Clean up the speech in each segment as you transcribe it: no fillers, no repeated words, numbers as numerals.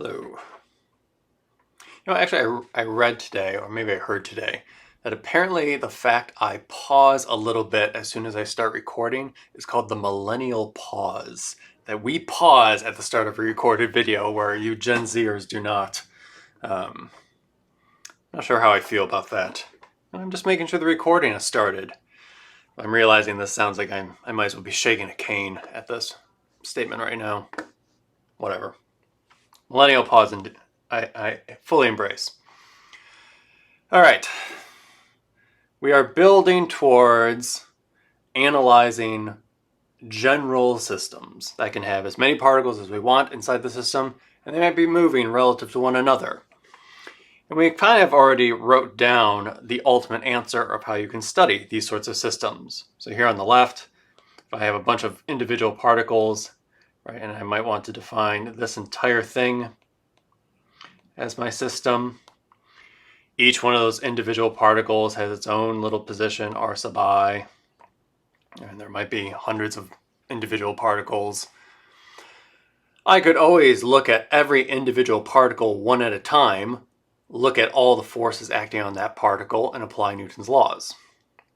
Hello. Actually, I read today, or maybe I heard today, that apparently the fact I pause a little bit as soon as I start recording is called the millennial pause. That we pause at the start of a recorded video where you Gen Zers do not. Not sure how I feel about that. I'm just making sure the recording has started. I'm realizing this sounds like I might as well be shaking a cane at this statement right now. Whatever. Millennial pause, and I fully embrace. All right. We are building towards analyzing general systems that can have as many particles as we want inside the system, and they might be moving relative to one another. And we kind of already wrote down the ultimate answer of how you can study these sorts of systems. So here on the left, if I have a bunch of individual particles, right, and I might want to define this entire thing as my system. Each one of those individual particles has its own little position, r sub I, and there might be hundreds of individual particles. I could always look at every individual particle one at a time, look at all the forces acting on that particle, and apply Newton's laws.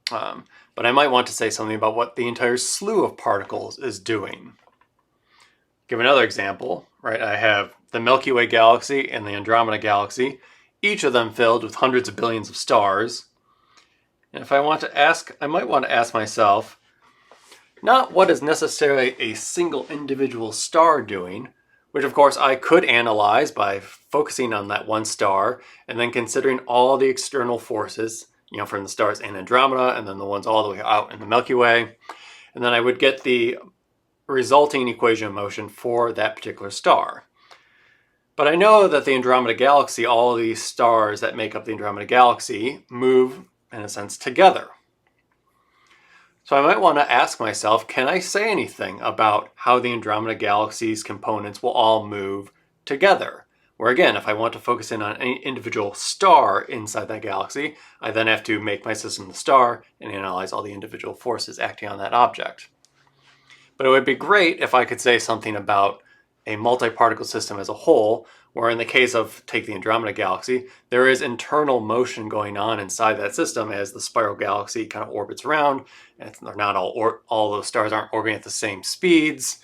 But I might want to say something about what the entire slew of particles is doing. Give another example, right? I have the Milky Way galaxy and the Andromeda galaxy, each of them filled with hundreds of billions of stars. And if I want to ask, I might want to ask myself, not what is necessarily a single individual star doing, which of course I could analyze by focusing on that one star and then considering all the external forces, from the stars in Andromeda and then the ones all the way out in the Milky Way. And then I would get the resulting equation of motion for that particular star. But I know that the Andromeda galaxy, all of these stars that make up the Andromeda galaxy, move, in a sense, together. So I might want to ask myself, can I say anything about how the Andromeda galaxy's components will all move together? Where again, if I want to focus in on any individual star inside that galaxy, I then have to make my system the star and analyze all the individual forces acting on that object. But it would be great if I could say something about a multi-particle system as a whole, where in the case of, take the Andromeda galaxy, there is internal motion going on inside that system as the spiral galaxy kind of orbits around, and they're not all those stars aren't orbiting at the same speeds.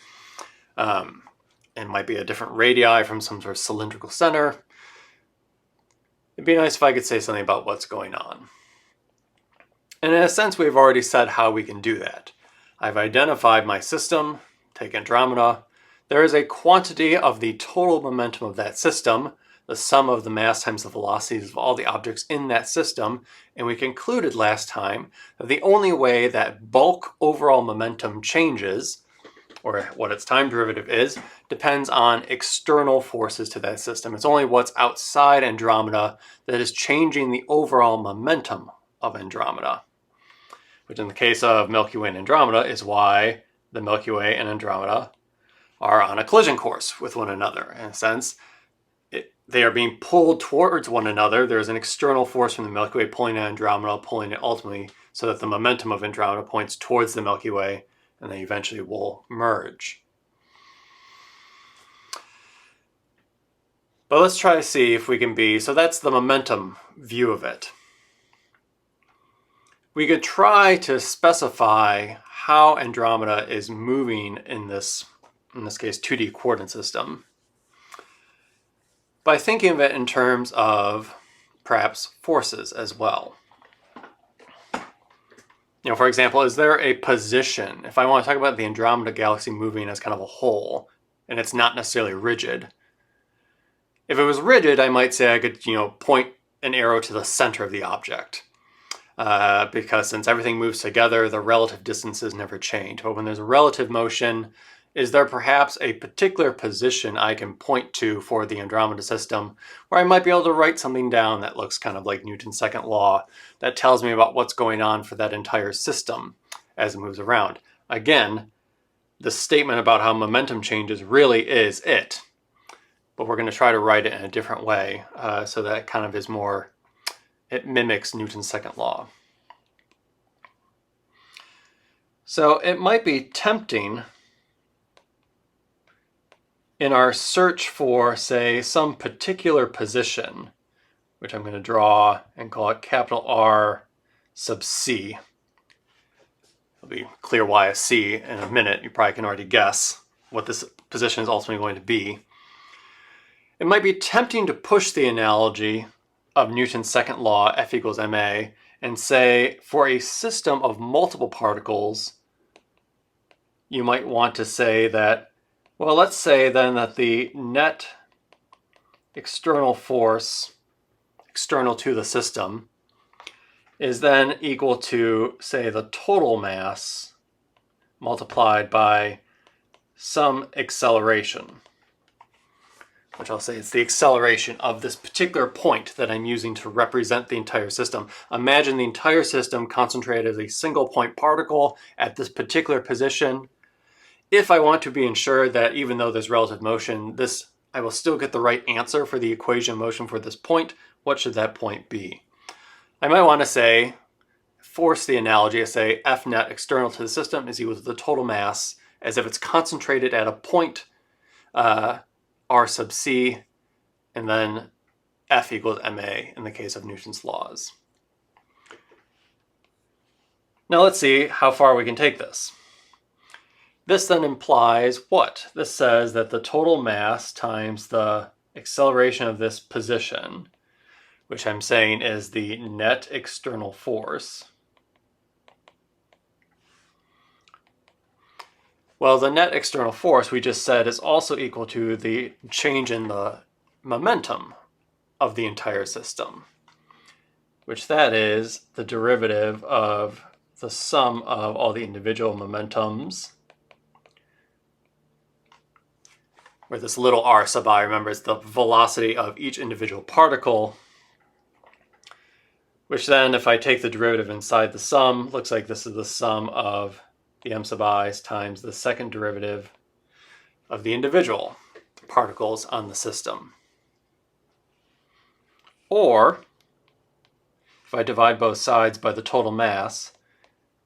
It might be a different radii from some sort of cylindrical center. It'd be nice if I could say something about what's going on. And in a sense, we've already said how we can do that. I've identified my system, take Andromeda. There is a quantity of the total momentum of that system, the sum of the mass times the velocities of all the objects in that system, and we concluded last time that the only way that bulk overall momentum changes, or what its time derivative is, depends on external forces to that system. It's only what's outside Andromeda that is changing the overall momentum of Andromeda, which in the case of Milky Way and Andromeda is why the Milky Way and Andromeda are on a collision course with one another. In a sense, they are being pulled towards one another. There's an external force from the Milky Way pulling Andromeda, pulling it ultimately so that the momentum of Andromeda points towards the Milky Way, and they eventually will merge. But let's try to see if we can be, so that's the momentum view of it. We could try to specify how Andromeda is moving in this case, 2D coordinate system, by thinking of it in terms of perhaps forces as well. For example, is there a position? If I want to talk about the Andromeda galaxy moving as kind of a whole, and it's not necessarily rigid. If it was rigid, I might say I could, point an arrow to the center of the object. Because since everything moves together, the relative distances never change. But when there's a relative motion, is there perhaps a particular position I can point to for the Andromeda system where I might be able to write something down that looks kind of like Newton's second law that tells me about what's going on for that entire system as it moves around? Again, the statement about how momentum changes really is it. But we're going to try to write it in a different way so that it kind of is more, it mimics Newton's second law. So it might be tempting in our search for, say, some particular position, which I'm going to draw and call it capital R sub C. It'll be clear why a C in a minute. You probably can already guess what this position is ultimately going to be. It might be tempting to push the analogy of Newton's second law, F equals ma, and say for a system of multiple particles, you might want to say that, well, let's say then that the net external force external to the system is then equal to, say, the total mass multiplied by some acceleration, which I'll say is the acceleration of this particular point that I'm using to represent the entire system. Imagine the entire system concentrated as a single point particle at this particular position. If I want to be ensured that even though there's relative motion, I will still get the right answer for the equation of motion for this point, what should that point be? I might want to say, force the analogy, I say F net external to the system is equal to the total mass as if it's concentrated at a point, R sub C, and then F equals ma in the case of Newton's laws. Now let's see how far we can take this. This then implies what? This says that the total mass times the acceleration of this position, which I'm saying is the net external force. Well, the net external force, we just said, is also equal to the change in the momentum of the entire system, which that is the derivative of the sum of all the individual momentums, where this little r sub I, remember, is the velocity of each individual particle, which then, if I take the derivative inside the sum, looks like this is the sum of the m sub i's times the second derivative of the individual particles on the system. Or, if I divide both sides by the total mass,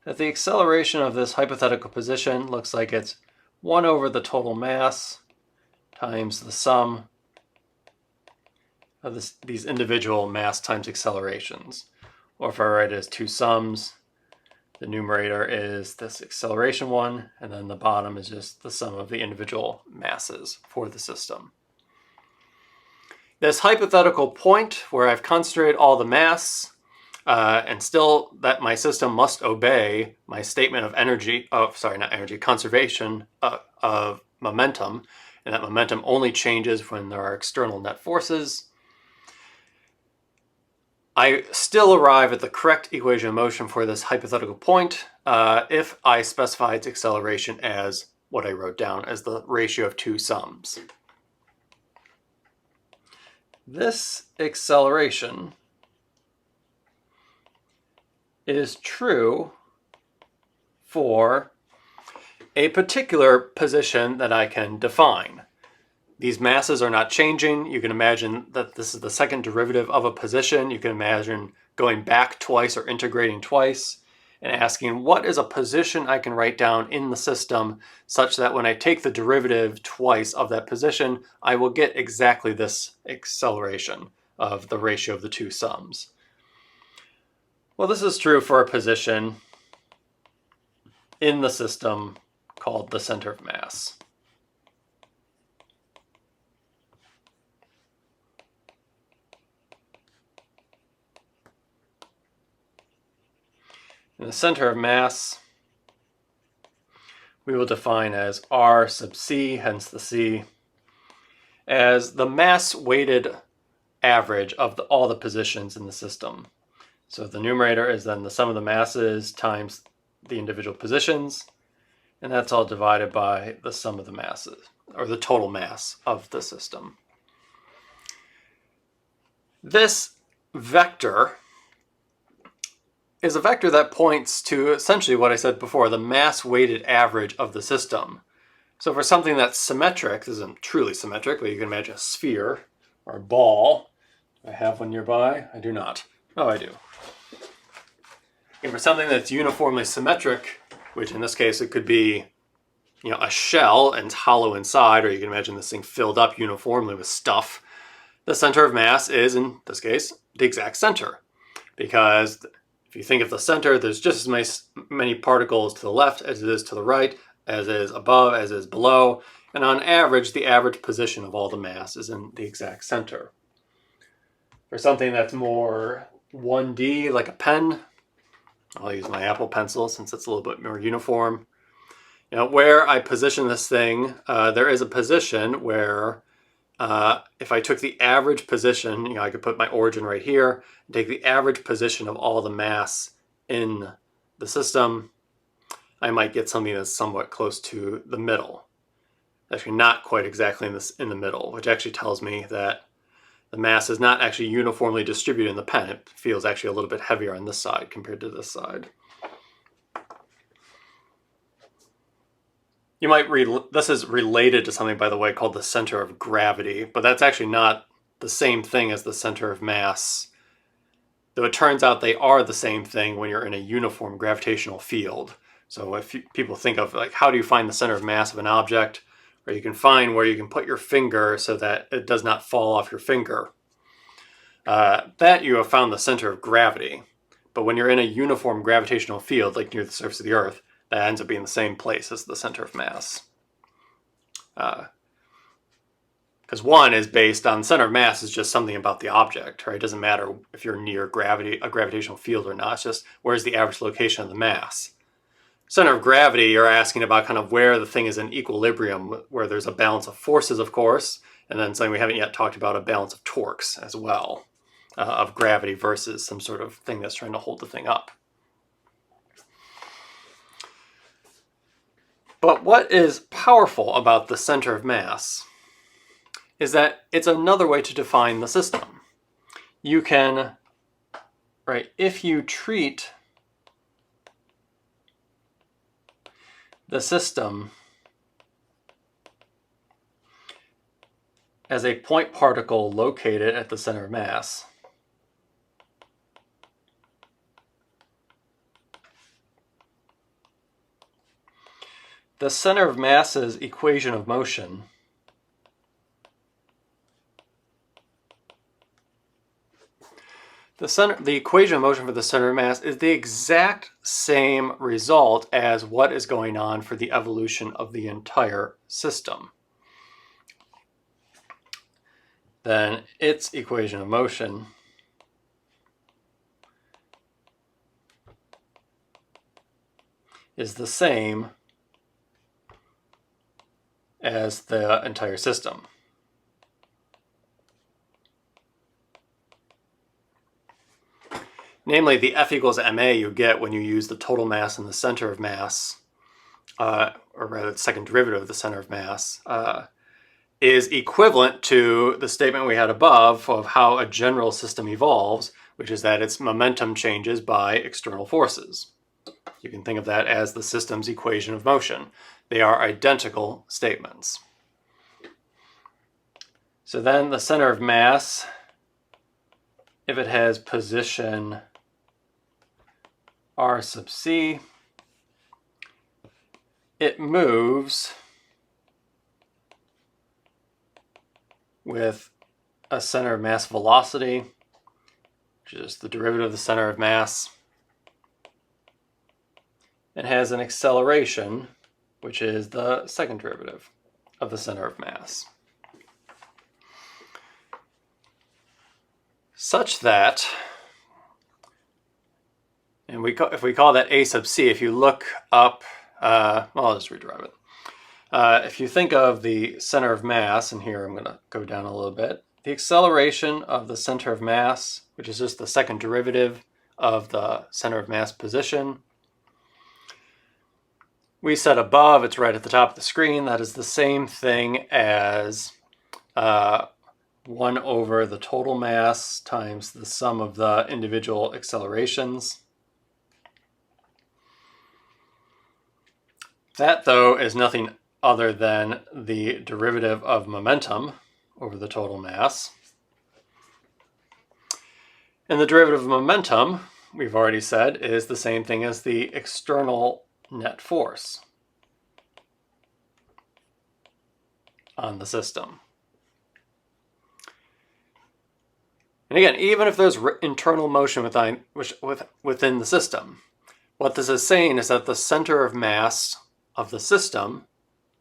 that the acceleration of this hypothetical position looks like it's 1 over the total mass times the sum of these individual mass times accelerations. Or if I write it as two sums, the numerator is this acceleration one, and then the bottom is just the sum of the individual masses for the system. This hypothetical point where I've concentrated all the mass, and still that my system must obey my statement of conservation of momentum, and that momentum only changes when there are external net forces. I still arrive at the correct equation of motion for this hypothetical point if I specify its acceleration as what I wrote down as the ratio of two sums. This acceleration is true for a particular position that I can define. These masses are not changing. You can imagine that this is the second derivative of a position. You can imagine going back twice or integrating twice and asking what is a position I can write down in the system such that when I take the derivative twice of that position, I will get exactly this acceleration of the ratio of the two sums. Well, this is true for a position in the system called the center of mass. In the center of mass, we will define as R sub C, hence the C, as the mass-weighted average of all the positions in the system. So the numerator is then the sum of the masses times the individual positions, and that's all divided by the sum of the masses, or the total mass of the system. This vector is a vector that points to essentially what I said before, the mass-weighted average of the system. So for something that's symmetric, this isn't truly symmetric, but you can imagine a sphere or a ball. Do I have one nearby? I do not. Oh, I do. And for something that's uniformly symmetric, which in this case it could be a shell and it's hollow inside, or you can imagine this thing filled up uniformly with stuff, the center of mass is, in this case, the exact center. Because if you think of the center, there's just as many particles to the left as it is to the right, as is above, as is below. And on average, the average position of all the mass is in the exact center. For something that's more 1D, like a pen, I'll use my Apple Pencil since it's a little bit more uniform. Where I position this thing, there is a position where if I took the average position, I could put my origin right here, and take the average position of all the mass in the system, I might get something that's somewhat close to the middle. Actually not quite exactly in the middle, which actually tells me that the mass is not actually uniformly distributed in the pen. It feels actually a little bit heavier on this side compared to this side. You might read, this is related to something, by the way, called the center of gravity, but that's actually not the same thing as the center of mass. Though it turns out they are the same thing when you're in a uniform gravitational field. So if people think of, like, how do you find the center of mass of an object? Or you can find where you can put your finger so that it does not fall off your finger. That you have found the center of gravity. But when you're in a uniform gravitational field, like near the surface of the Earth, that ends up being the same place as the center of mass. Because one is based on, center of mass is just something about the object, right? It doesn't matter if you're near a gravitational field or not. It's just where's the average location of the mass. Center of gravity, you're asking about kind of where the thing is in equilibrium, where there's a balance of forces, of course, and then something we haven't yet talked about, a balance of torques as well, of gravity versus some sort of thing that's trying to hold the thing up. But what is powerful about the center of mass is that it's another way to define the system. You can, right, if you treat the system as a point particle located at the center of mass, the center of mass's equation of motion the equation of motion for the center of mass is the exact same result as what is going on for the evolution of the entire system. Then its equation of motion is the same as the entire system. Namely, the F equals ma you get when you use the total mass in the center of mass, or rather the second derivative of the center of mass, is equivalent to the statement we had above of how a general system evolves, which is that its momentum changes by external forces. You can think of that as the system's equation of motion. They are identical statements. So then the center of mass, if it has position R sub c, it moves with a center of mass velocity, which is the derivative of the center of mass, and has an acceleration, which is the second derivative of the center of mass. Such that, and if we call that A sub c, if you look up, well, I'll just rederive it. If you think of the center of mass, and here I'm going to go down a little bit, the acceleration of the center of mass, which is just the second derivative of the center of mass position, we said above, it's right at the top of the screen, that is the same thing as 1 over the total mass times the sum of the individual accelerations. That, though, is nothing other than the derivative of momentum over the total mass. And the derivative of momentum, we've already said, is the same thing as the external net force. on the system. And again, even if there's internal motion within the system, what this is saying is that the center of mass of the system,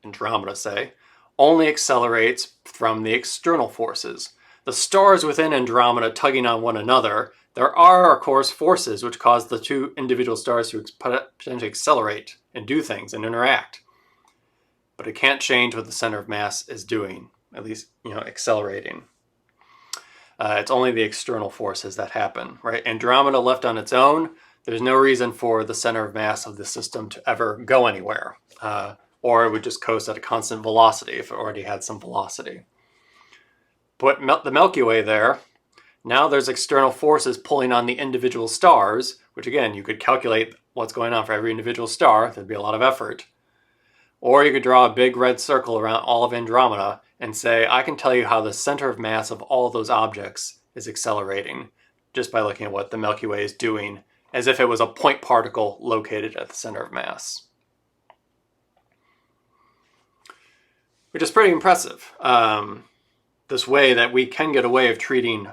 Andromeda say, only accelerates from the external forces. The stars within Andromeda tugging on one another, there are, of course, forces which cause the two individual stars to potentially accelerate and do things and interact. But it can't change what the center of mass is doing, at least, accelerating. It's only the external forces that happen, right? Andromeda left on its own, there's no reason for the center of mass of the system to ever go anywhere. Or it would just coast at a constant velocity if it already had some velocity. Put the Milky Way there, now there's external forces pulling on the individual stars, which again, you could calculate what's going on for every individual star. There'd be a lot of effort. Or you could draw a big red circle around all of Andromeda and say, I can tell you how the center of mass of all of those objects is accelerating just by looking at what the Milky Way is doing, as if it was a point particle located at the center of mass. Which is pretty impressive. This way that we can get away of treating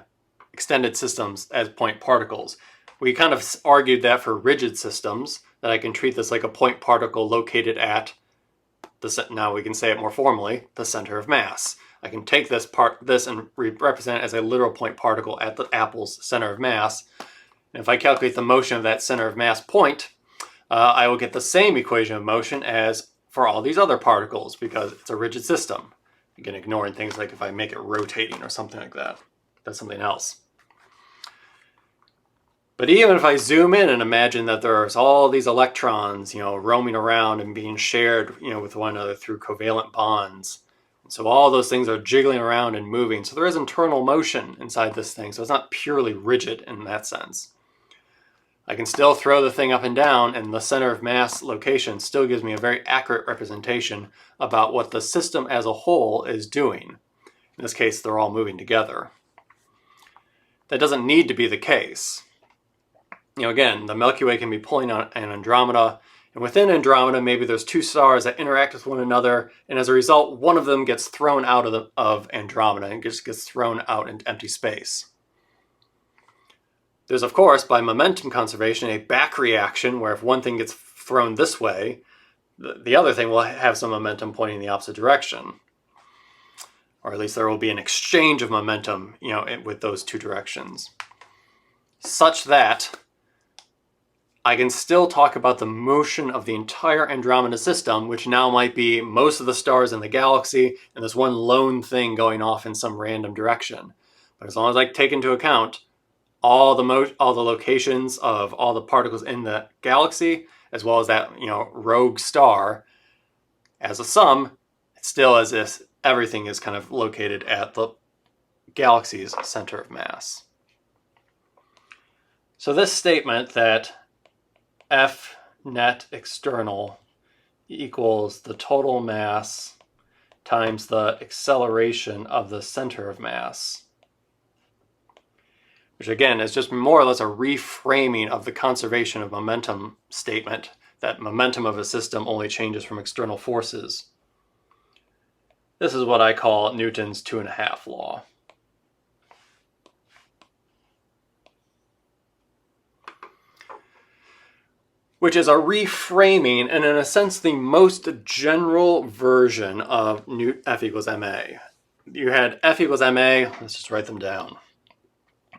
extended systems as point particles. We kind of argued that for rigid systems, that I can treat this like a point particle located at now we can say it more formally, the center of mass. I can take this and represent it as a literal point particle at the apple's center of mass. And if I calculate the motion of that center of mass point, I will get the same equation of motion as for all these other particles because it's a rigid system. Again, ignoring things like if I make it rotating or something like that. That's something else. But even if I zoom in and imagine that there's all these electrons, roaming around and being shared, with one another through covalent bonds. And so all those things are jiggling around and moving. So there is internal motion inside this thing. So it's not purely rigid in that sense. I can still throw the thing up and down, and the center of mass location still gives me a very accurate representation about what the system as a whole is doing. In this case, they're all moving together. That doesn't need to be the case. Again, the Milky Way can be pulling on an Andromeda, and within Andromeda, maybe there's two stars that interact with one another, and as a result, one of them gets thrown out of Andromeda and just gets thrown out into empty space. There's, of course, by momentum conservation, a back reaction where if one thing gets thrown this way, the other thing will have some momentum pointing in the opposite direction. Or at least there will be an exchange of momentum, with those two directions. Such that I can still talk about the motion of the entire Andromeda system, which now might be most of the stars in the galaxy and this one lone thing going off in some random direction. But as long as I take into account all the locations of all the particles in the galaxy, as well as that rogue star, as a sum, it's still as if everything is kind of located at the galaxy's center of mass. So this statement that F net external equals the total mass times the acceleration of the center of mass, which again is just more or less a reframing of the conservation of momentum statement, that momentum of a system only changes from external forces. This is what I call Newton's 2.5 law. Which is a reframing and in a sense the most general version of F equals ma. You had F equals ma, let's just write them down.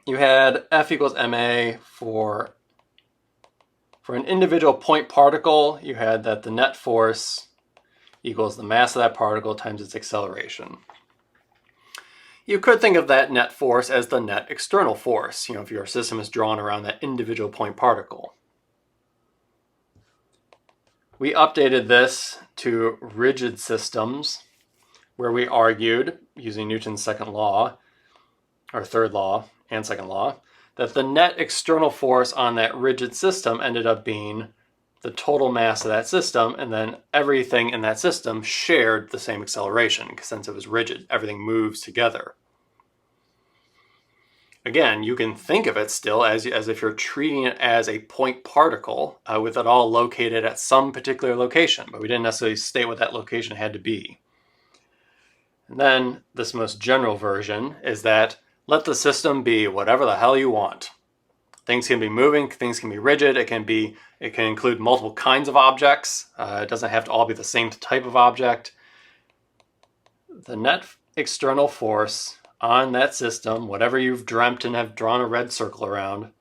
You had F equals ma for an individual point particle, you had that the net force equals the mass of that particle times its acceleration. You could think of that net force as the net external force, if your system is drawn around that individual point particle. We updated this to rigid systems, where we argued, using Newton's second law, or third law and second law, that the net external force on that rigid system ended up being the total mass of that system, and then everything in that system shared the same acceleration, since it was rigid. Everything moves together. Again, you can think of it still as if you're treating it as a point particle with it all located at some particular location, but we didn't necessarily state what that location had to be. And then this most general version is that let the system be whatever the hell you want. Things can be moving, things can be rigid, it can include multiple kinds of objects. It doesn't have to all be the same type of object. The net external force on that system, whatever you've dreamt and have drawn a red circle around,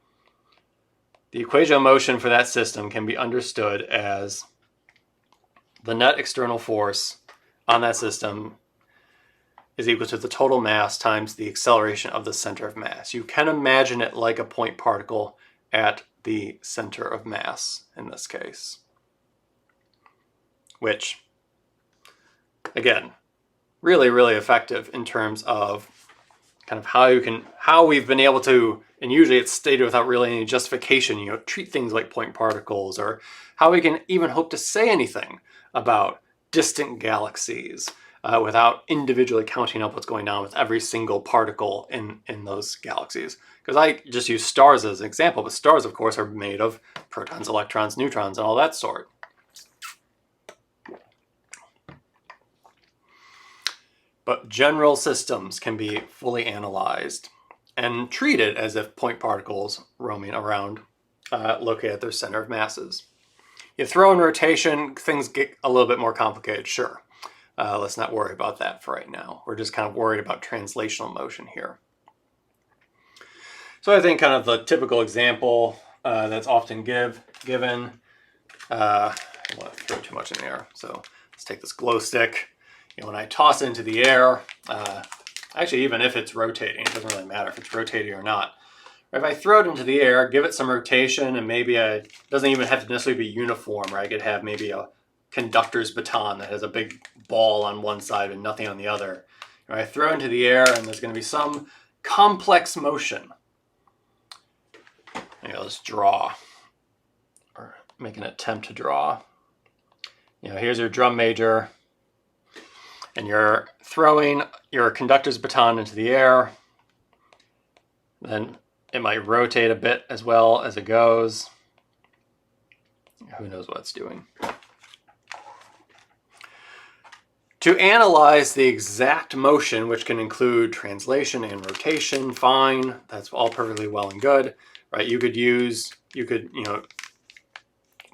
the equation of motion for that system can be understood as the net external force on that system is equal to the total mass times the acceleration of the center of mass. You can imagine it like a point particle at the center of mass in this case, which, again, really, really effective in terms of kind of how we've been able to, and usually it's stated without really any justification, treat things like point particles, or how we can even hope to say anything about distant galaxies without individually counting up what's going on with every single particle in those galaxies. Because I just use stars as an example, but stars, of course, are made of protons, electrons, neutrons, and all that sort. But general systems can be fully analyzed and treated as if point particles roaming around located at their center of masses. You throw in rotation, things get a little bit more complicated, sure. Let's not worry about that for right now. We're just kind of worried about translational motion here. So I think kind of the typical example that's often given, I don't want to throw too much in the air, so let's take this glow stick. When I toss it into the air, actually even if it's rotating, it doesn't really matter if it's rotating or not. If I throw it into the air, give it some rotation, and maybe it doesn't even have to necessarily be uniform, right? I could have maybe a conductor's baton that has a big ball on one side and nothing on the other. I throw it into the air and there's going to be some complex motion. Maybe I'll just draw, or make an attempt to draw. Here's your drum major, and you're throwing your conductor's baton into the air. Then it might rotate a bit as well as it goes. Who knows what it's doing. To analyze the exact motion, which can include translation and rotation, fine, that's all perfectly well and good, right?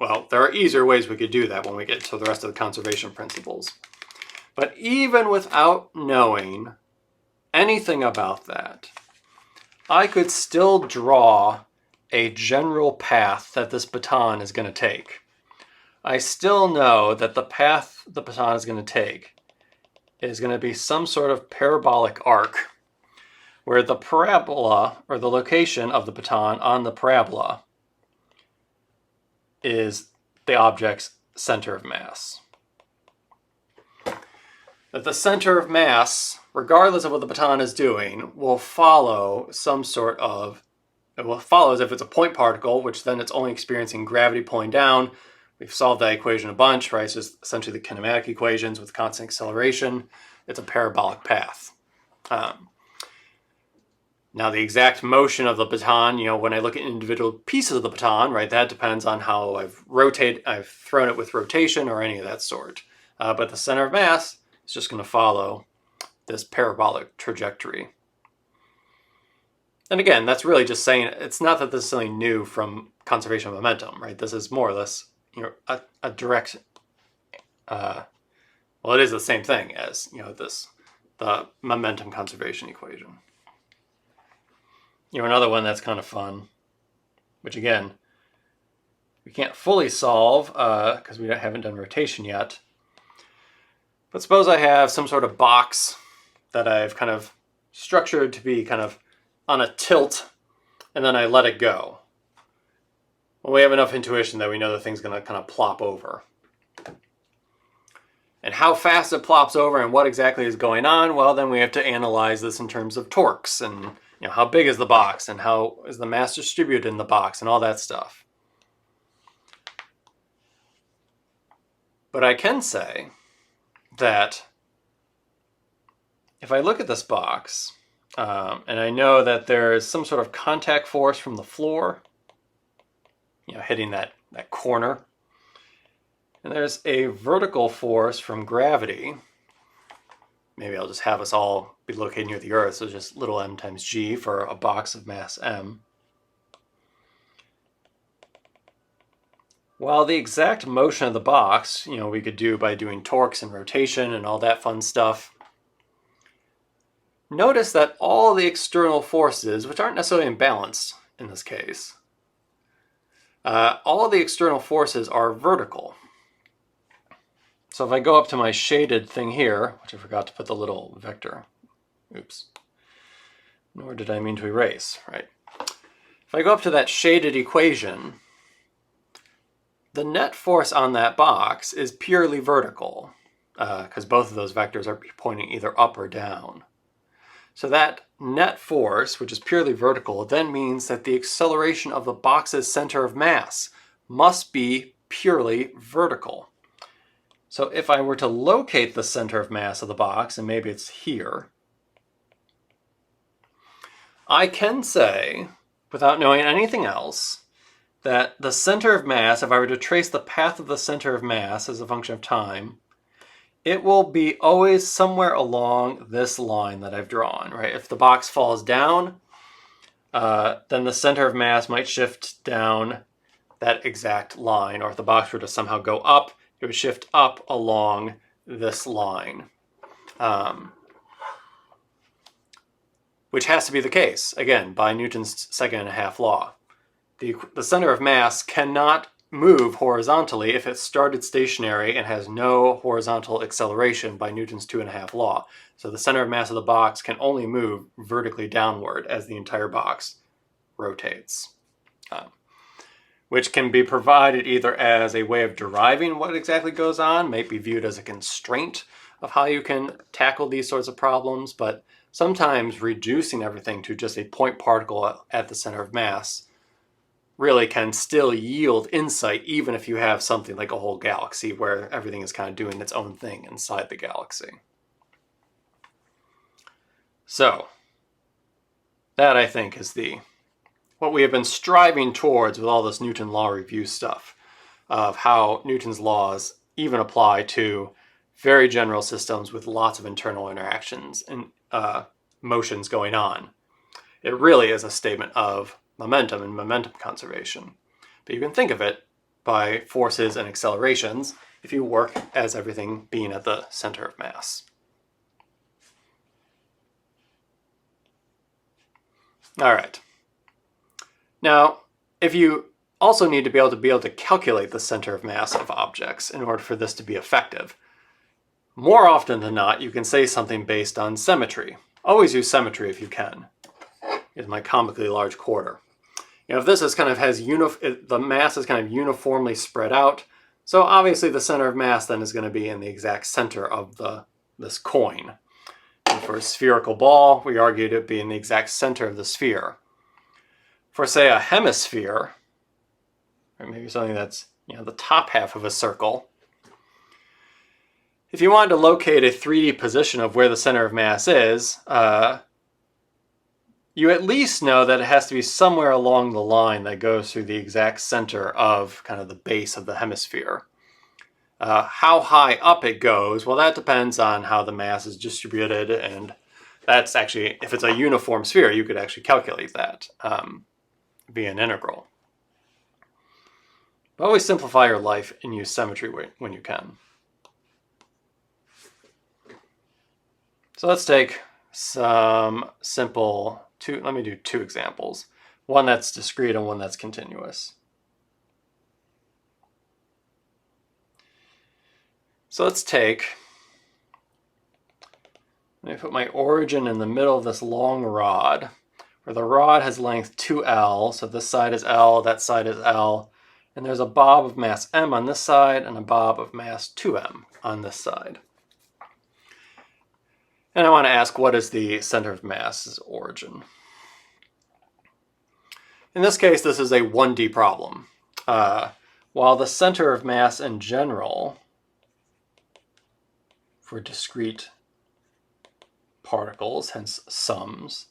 Well, there are easier ways we could do that when we get to the rest of the conservation principles. But even without knowing anything about that, I could still draw a general path that this baton is going to take. I still know that the path the baton is going to take is going to be some sort of parabolic arc where the parabola, or the location of the baton on the parabola, is the object's center of mass. That the center of mass, regardless of what the baton is doing, will follow some sort of, it will follow as if it's a point particle, which then it's only experiencing gravity pulling down. We've solved that equation a bunch, right? So it's essentially the kinematic equations with constant acceleration. It's a parabolic path. Now the exact motion of the baton, when I look at individual pieces of the baton, right, that depends on how I've thrown it with rotation or any of that sort. But the center of mass is just going to follow this parabolic trajectory. And again, that's really just saying, it's not that this is something new from conservation of momentum, right? This is more or less a direct, well, it is the same thing as, the momentum conservation equation. Another one that's kind of fun, which again, we can't fully solve because we haven't done rotation yet. But suppose I have some sort of box that I've kind of structured to be kind of on a tilt, and then I let it go. Well, we have enough intuition that we know the thing's going to kind of plop over. And how fast it plops over and what exactly is going on, well, then we have to analyze this in terms of torques and how big is the box and how is the mass distributed in the box and all that stuff. But I can say that if I look at this box and I know that there is some sort of contact force from the floor, hitting that corner, and there's a vertical force from gravity maybe I'll just have us all be located near the Earth, so just little m times g for a box of mass m. Well, the exact motion of the box, we could do by doing torques and rotation and all that fun stuff. Notice that all the external forces, which aren't necessarily in balance in this case, all the external forces are vertical. So if I go up to my shaded thing here, which I forgot to put the little vector, oops, nor did I mean to erase, right? If I go up to that shaded equation, the net force on that box is purely vertical, because both of those vectors are pointing either up or down. So that net force, which is purely vertical, then means that the acceleration of the box's center of mass must be purely vertical. So if I were to locate the center of mass of the box, and maybe it's here, I can say, without knowing anything else, that the center of mass, if I were to trace the path of the center of mass as a function of time, it will be always somewhere along this line that I've drawn, right? If the box falls down, then the center of mass might shift down that exact line, or if the box were to somehow go up, it would shift up along this line, which has to be the case, again, by Newton's second and a half law. The center of mass cannot move horizontally if it started stationary and has no horizontal acceleration by Newton's 2.5 law. So the center of mass of the box can only move vertically downward as the entire box rotates, which can be provided either as a way of deriving what exactly goes on, might be viewed as a constraint of how you can tackle these sorts of problems, but sometimes reducing everything to just a point particle at the center of mass really can still yield insight, even if you have something like a whole galaxy where everything is kind of doing its own thing inside the galaxy. So that, I think, is what we have been striving towards with all this Newton law review stuff, of how Newton's laws even apply to very general systems with lots of internal interactions and motions going on. It really is a statement of momentum and momentum conservation. But you can think of it by forces and accelerations if you work as everything being at the center of mass. All right. Now, if you also need to be able to calculate the center of mass of objects in order for this to be effective, more often than not, you can say something based on symmetry. Always use symmetry if you can. Is my comically large quarter. If this is kind of the mass is kind of uniformly spread out, so obviously the center of mass then is going to be in the exact center of this coin. And for a spherical ball, we argued it be in the exact center of the sphere. For, say, a hemisphere, or maybe something that's the top half of a circle, if you wanted to locate a 3D position of where the center of mass is, you at least know that it has to be somewhere along the line that goes through the exact center of kind of the base of the hemisphere. How high up it goes, well, that depends on how the mass is distributed, and that's actually, if it's a uniform sphere, you could actually calculate that via an integral. But always simplify your life and use symmetry when you can. So let's take some simple, let me do two examples. One that's discrete and one that's continuous. So let's let me put my origin in the middle of this long rod, where the rod has length 2L, so this side is L, that side is L, and there's a bob of mass M on this side and a bob of mass 2M on this side. And I want to ask, what is the center of mass's origin? In this case, this is a 1D problem. While the center of mass in general, for discrete particles, hence sums,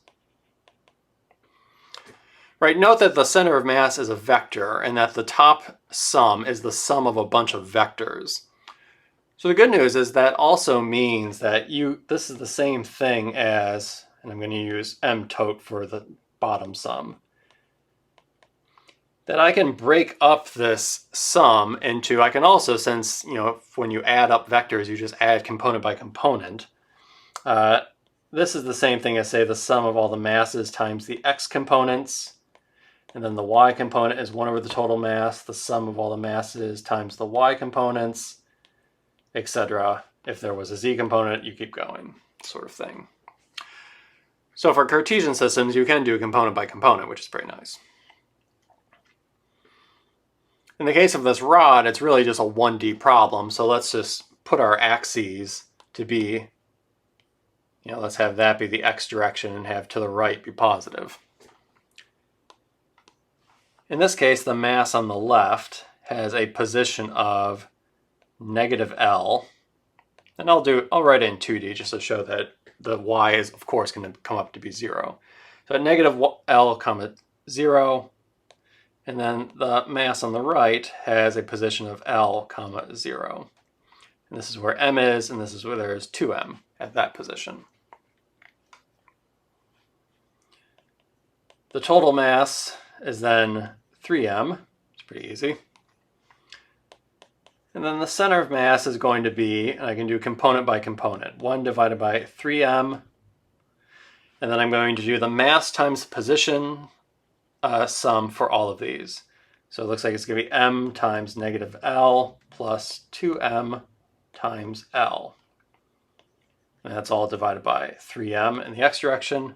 right, note that the center of mass is a vector and that the top sum is the sum of a bunch of vectors. So the good news is that also means that this is the same thing as, and I'm going to use m tot for the bottom sum, that I can break up this sum into, I can also, since, when you add up vectors, you just add component by component. This is the same thing as, say, the sum of all the masses times the x components, and then the y component is 1 over the total mass, the sum of all the masses times the y components, etc. If there was a z component, you keep going, sort of thing. So for Cartesian systems, you can do component by component, which is pretty nice. In the case of this rod, it's really just a 1D problem, so let's just put our axes to be, let's have that be the x direction and have to the right be positive. In this case, the mass on the left has a position of negative L, and I'll write it in 2D just to show that the y is, of course, going to come up to be 0. So at negative L, 0, and then the mass on the right has a position of L, 0. And this is where m is, and this is where there is 2m at that position. The total mass is then 3m. It's pretty easy. And then the center of mass is going to be, and I can do component by component, 1 divided by 3m. And then I'm going to do the mass times position sum for all of these. So it looks like it's going to be m times negative L plus 2m times L. And that's all divided by 3m in the x direction.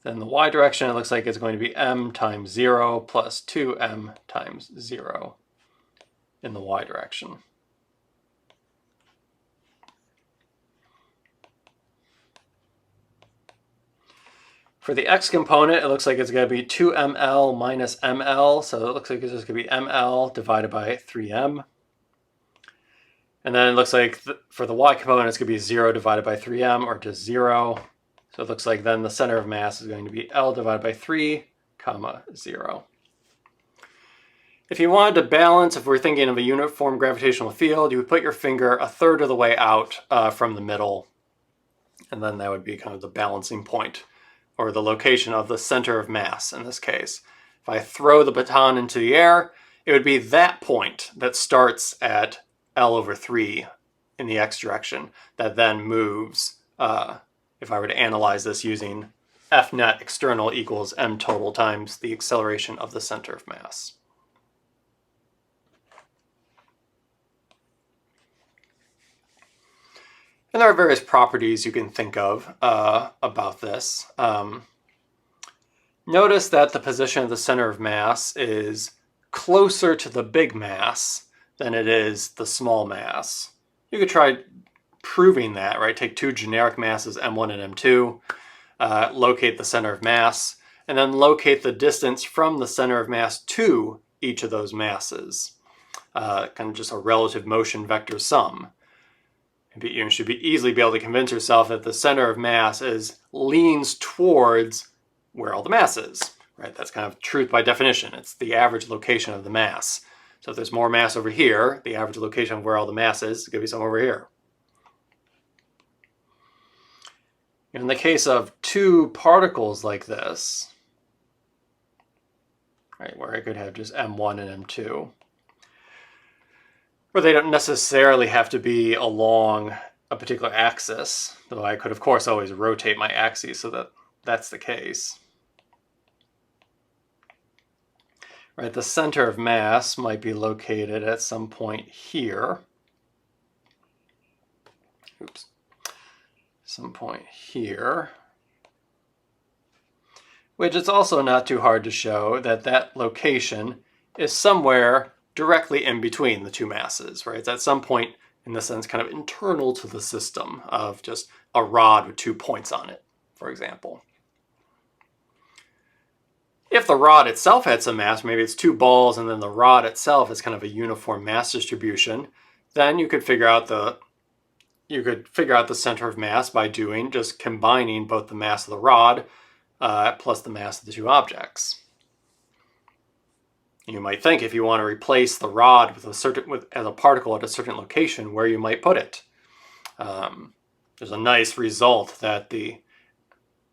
Then the y direction, it looks like it's going to be m times 0 plus 2m times 0 in the y direction. For the x component, it looks like it's going to be 2ml minus ml, so it looks like it's just going to be ml divided by 3m. And then it looks like for the y component, it's going to be 0 divided by 3m, or just 0. So it looks like then the center of mass is going to be L divided by 3, 0. If you wanted to balance, if we're thinking of a uniform gravitational field, you would put your finger a third of the way out from the middle, and then that would be kind of the balancing point, or the location of the center of mass in this case. If I throw the baton into the air, it would be that point that starts at L over 3 in the x direction that then moves, if I were to analyze this using F net external equals m total times the acceleration of the center of mass. And there are various properties you can think of about this. Notice that the position of the center of mass is closer to the big mass than it is the small mass. You could try proving that, right? Take two generic masses, m1 and m2, locate the center of mass, and then locate the distance from the center of mass to each of those masses. Kind of just a relative motion vector sum. You should easily be able to convince yourself that the center of mass leans towards where all the mass is, right? That's kind of truth by definition. It's the average location of the mass. So if there's more mass over here, the average location of where all the mass is going to be somewhere over here. In the case of two particles like this, right, where I could have just m1 and m2, where they don't necessarily have to be along a particular axis, though I could, of course, always rotate my axes so that that's the case. Right, the center of mass might be located at some point here. Oops. Some point here. Which it's also not too hard to show that that location is somewhere directly in between the two masses, right? It's at some point, in the sense, kind of internal to the system of just a rod with 2 points on it, for example. If the rod itself had some mass, maybe it's 2 balls and then the rod itself is kind of a uniform mass distribution, then you could figure out the center of mass by just combining both the mass of the rod plus the mass of the two objects. You might think if you want to replace the rod with as a particle at a certain location, where you might put it. There's a nice result that the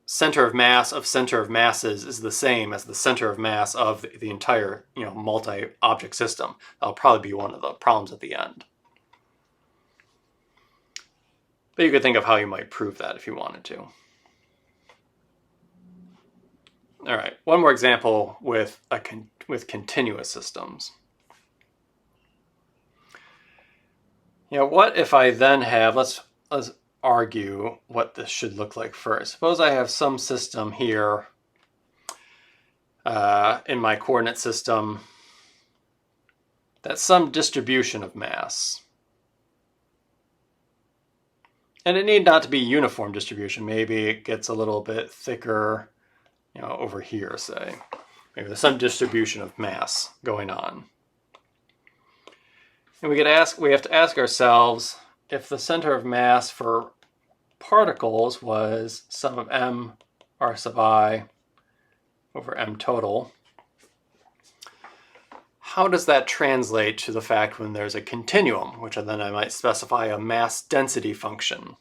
center of mass of center of masses is the same as the center of mass of the entire, multi-object system. That'll probably be one of the problems at the end. But you could think of how you might prove that if you wanted to. All right, one more example with continuous systems. What if I then have, let's argue what this should look like first. Suppose I have some system here in my coordinate system that's some distribution of mass. And it need not to be uniform distribution. Maybe it gets a little bit thicker, over here, say. Maybe there's some distribution of mass going on. And we have to ask ourselves if the center of mass for particles was sum of m r sub I over m total, how does that translate to the fact when there's a continuum, which then I might specify a mass density function?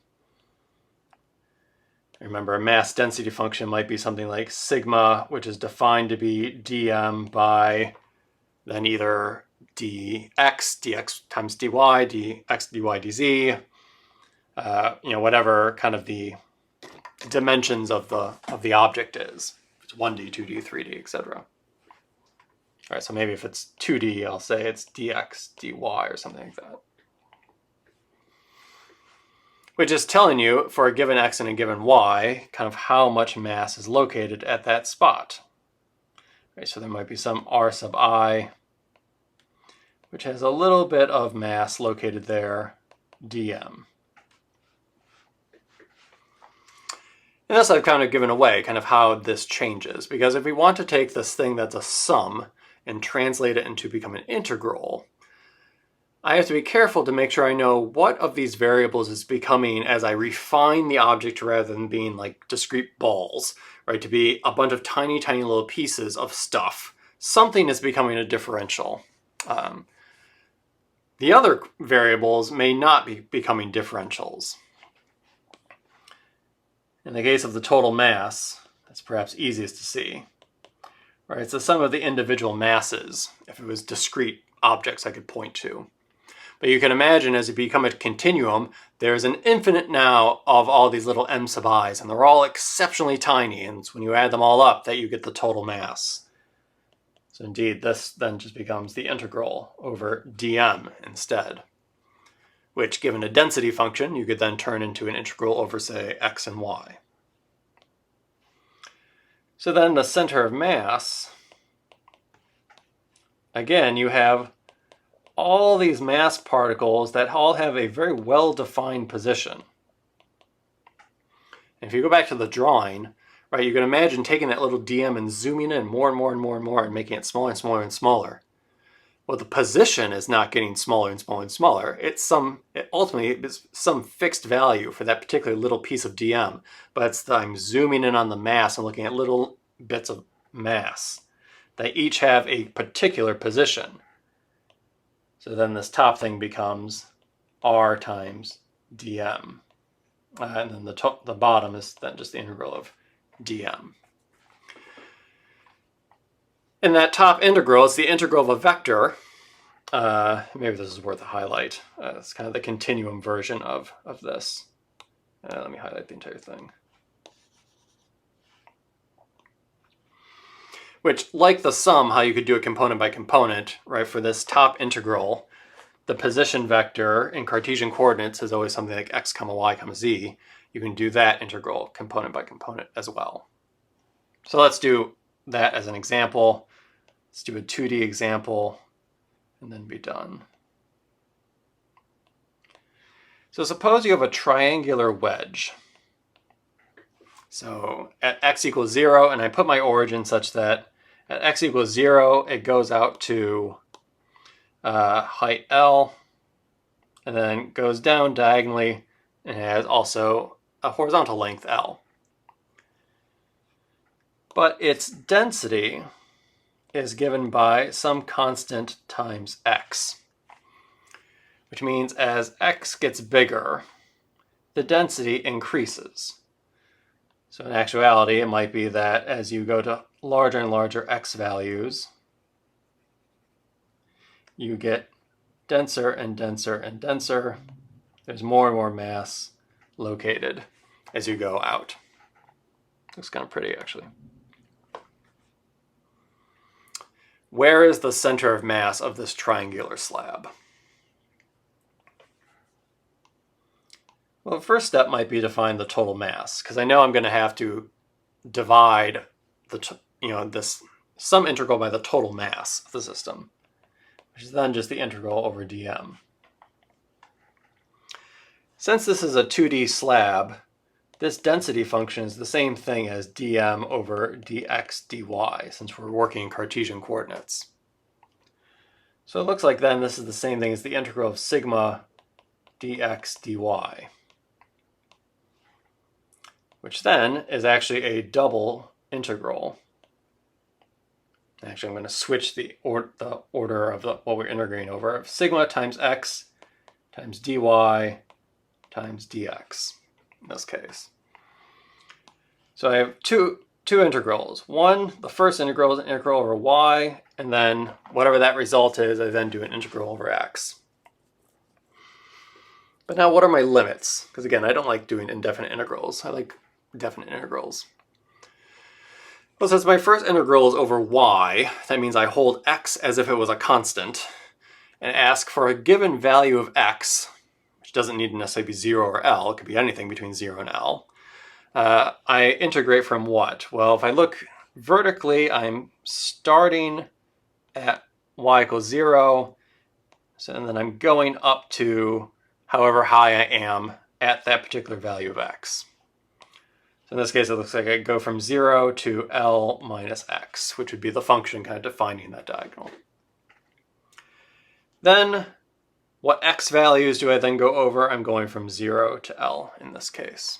Remember, a mass density function might be something like sigma, which is defined to be dm by then either dx times dy, dx, dy, dz, whatever kind of the dimensions of the object is. If it's 1D, 2D, 3D, etc. All right, so maybe if it's 2D, I'll say it's dx, dy, or something like that. Which is telling you, for a given x and a given y, kind of how much mass is located at that spot. Okay, so there might be some r sub I, which has a little bit of mass located there, dm. And thus I've kind of given away kind of how this changes, because if we want to take this thing that's a sum and translate it into become an integral, I have to be careful to make sure I know what of these variables is becoming as I refine the object rather than being like discrete balls, right? To be a bunch of tiny, tiny little pieces of stuff. Something is becoming a differential. The other variables may not be becoming differentials. In the case of the total mass, that's perhaps easiest to see. Right? It's the sum of the individual masses. If it was discrete objects I could point to. But you can imagine as you become a continuum, there's an infinite now of all these little m sub i's, and they're all exceptionally tiny, and it's when you add them all up that you get the total mass. So indeed, this then just becomes the integral over dm instead, which given a density function, you could then turn into an integral over, say, x and y. So then the center of mass, again, you have all these mass particles that all have a very well-defined position. And if you go back to the drawing, right, you can imagine taking that little dm and zooming in more and more and more and more and making it smaller and smaller and smaller. Well, the position is not getting smaller and smaller and smaller. It ultimately is some fixed value for that particular little piece of dm, but I'm zooming in on the mass and looking at little bits of mass. They each have a particular position. So then this top thing becomes r times dm. And then the bottom is then just the integral of dm. And that top integral is the integral of a vector. Maybe this is worth a highlight. It's kind of the continuum version of this. Let me highlight the entire thing. Which, like the sum, how you could do it component by component, right? For this top integral, the position vector in Cartesian coordinates is always something like x comma y comma z. You can do that integral component by component as well. So let's do that as an example. Let's do a 2D example and then be done. So suppose you have a triangular wedge. So at x equals 0, and I put my origin such that at x equals 0, it goes out to height L, and then goes down diagonally, and has also a horizontal length L. But its density is given by some constant times x, which means as x gets bigger, the density increases. So in actuality, it might be that as you go to larger and larger x values, you get denser and denser and denser. There's more and more mass located as you go out. Looks kind of pretty, actually. Where is the center of mass of this triangular slab? Well, the first step might be to find the total mass, because I know I'm going to have to divide this some integral by the total mass of the system, which is then just the integral over dm. Since this is a 2D slab, this density function is the same thing as dm over dx dy, since we're working in Cartesian coordinates. So it looks like then this is the same thing as the integral of sigma dx dy, which then is actually a double integral. Actually, I'm going to switch the order of what we're integrating over, of sigma times x times dy times dx in this case. So I have two integrals. One, the first integral is an integral over y, and then whatever that result is, I then do an integral over x. But now what are my limits? Because again, I don't like doing indefinite integrals. I like definite integrals. Well, since my first integral is over y, that means I hold x as if it was a constant and ask for a given value of x, which doesn't need to necessarily be 0 or L, it could be anything between 0 and L. I integrate from what? Well, if I look vertically, I'm starting at y equals 0, and then I'm going up to however high I am at that particular value of x. So in this case, it looks like I go from 0 to L minus x, which would be the function kind of defining that diagonal. Then, what x values do I then go over? I'm going from 0 to L in this case.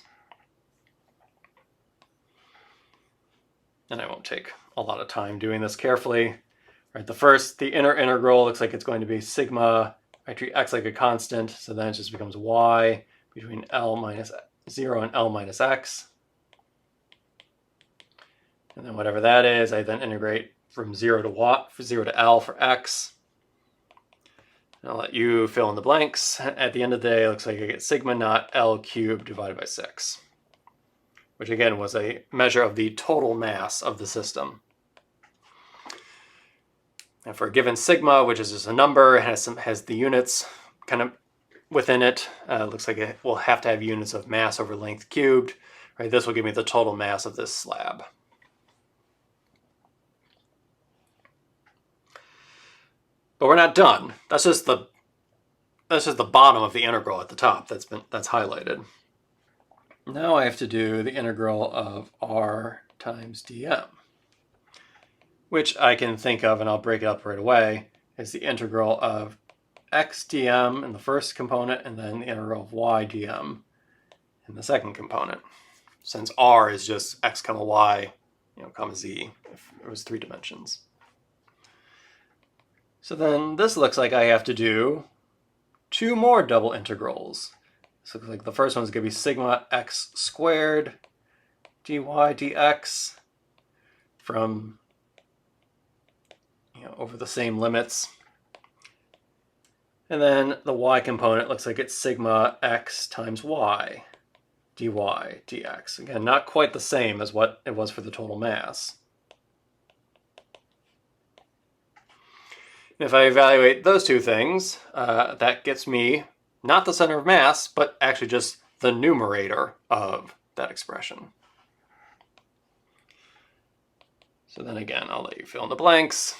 And I won't take a lot of time doing this carefully. Right, the inner integral looks like it's going to be sigma. I treat x like a constant, so then it just becomes y between L minus 0 and L minus x. And then whatever that is, I then integrate from 0 to L for x. And I'll let you fill in the blanks. At the end of the day, it looks like I get sigma naught L cubed divided by 6, which again was a measure of the total mass of the system. And for a given sigma, which is just a number, has the units kind of within it. Looks like it will have to have units of mass over length cubed. Right, this will give me the total mass of this slab. But we're not done. That's just the bottom of the integral at the top that's highlighted. Now I have to do the integral of r times dm, which I can think of, and I'll break it up right away, as the integral of x dm in the first component, and then the integral of y dm in the second component, since r is just x comma y, comma z, if it was 3 dimensions. So then this looks like I have to do 2 more double integrals. So it looks like the first one's going to be sigma x squared dy dx from over the same limits. And then the y component looks like it's sigma x times y dy dx. Again, not quite the same as what it was for the total mass. If I evaluate those two things, that gets me not the center of mass, but actually just the numerator of that expression. So then again, I'll let you fill in the blanks.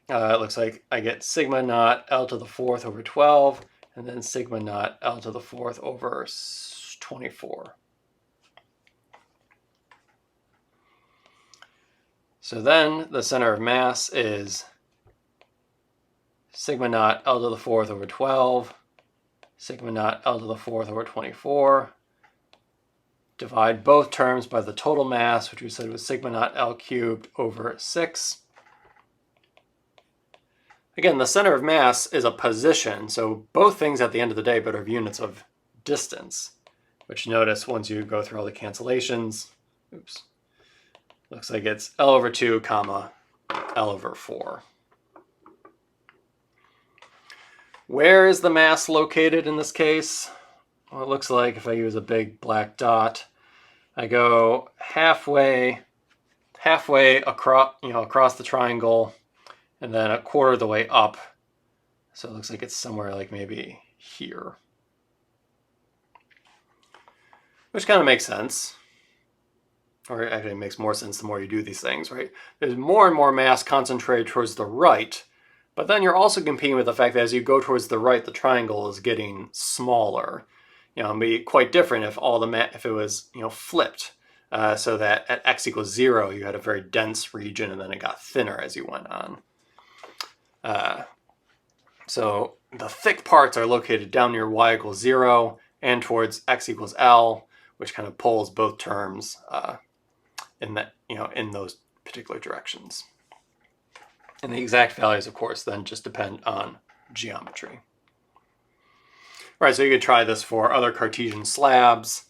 It looks like I get sigma naught L to the 4th over 12, and then sigma naught L to the 4th over 24. So then the center of mass is sigma naught L to the 4th over 12, sigma naught L to the 4th over 24. Divide both terms by the total mass, which we said was sigma naught L cubed over 6. Again, the center of mass is a position, so both things at the end of the day but are units of distance, which notice once you go through all the cancellations, oops, looks like it's L over 2 comma L over 4. Where is the mass located in this case? Well, it looks like if I use a big black dot, I go halfway across the triangle, and then a quarter of the way up. So it looks like it's somewhere like maybe here. Which kind of makes sense. Or actually it makes more sense the more you do these things, right? There's more and more mass concentrated towards the right, but then you're also competing with the fact that as you go towards the right, the triangle is getting smaller. It'd be quite different if if it was, flipped. So that at x equals 0, you had a very dense region, and then it got thinner as you went on. So the thick parts are located down near y equals 0 and towards x equals L, which kind of pulls both terms in those particular directions. And the exact values, of course, then just depend on geometry. All right, so you could try this for other Cartesian slabs.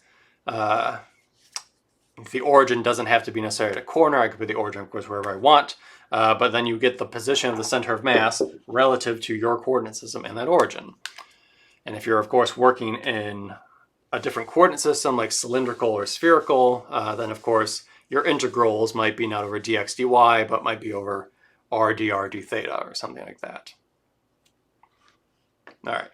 If the origin doesn't have to be necessarily at a corner, I could put the origin, of course, wherever I want. But then you get the position of the center of mass relative to your coordinate system and that origin. And if you're, of course, working in a different coordinate system like cylindrical or spherical, then, of course, your integrals might be not over dx dy, but might be over r dr d theta or something like that. All right.